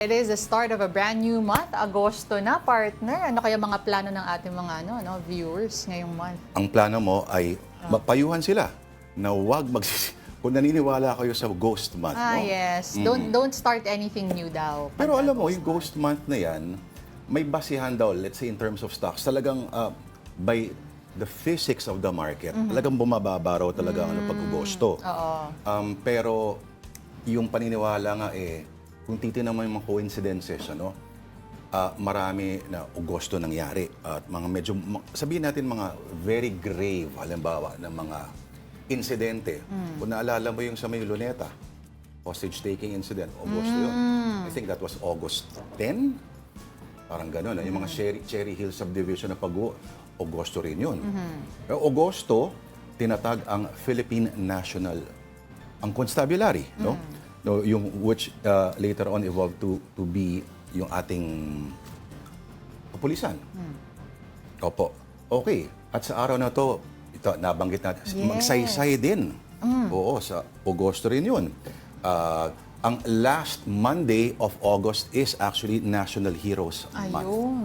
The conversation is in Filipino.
It is the start of a brand new month, Agosto na, partner. Ano kaya mga plano ng ating mga viewers ngayong month? Ang plano mo ay mapayuhan sila na huwag kung naniniwala kayo sa ghost month. No? Yes. Don't start anything new daw. Pero alam mo, yung ghost month na yan, may basihan daw, let's say in terms of stocks, talagang by the physics of the market, talagang bumababa raw talaga ang pag-Agosto. Pero yung paniniwala nga kung titignan mo yung mga coincidences, marami na Agosto nangyari. At mga medyo, sabihin natin mga very grave, halimbawa, ng mga insidente. Kung naalala mo yung sa may Luneta, hostage-taking incident, Agosto yun. I think that was August 10. Parang gano'n. Yung mga Cherry Hill subdivision na Agosto rin yun. Pero Agosto, tinatag ang Philippine National, ang Constabulary, no? No, yung which later on evolved to be yung ating kapulisan. Opo. Okay. At sa araw na to, ito nabanggit natin, magsaysay din. Oo, sa Agosto rin yun. Ang last Monday of August is actually National Heroes Month. Ayun.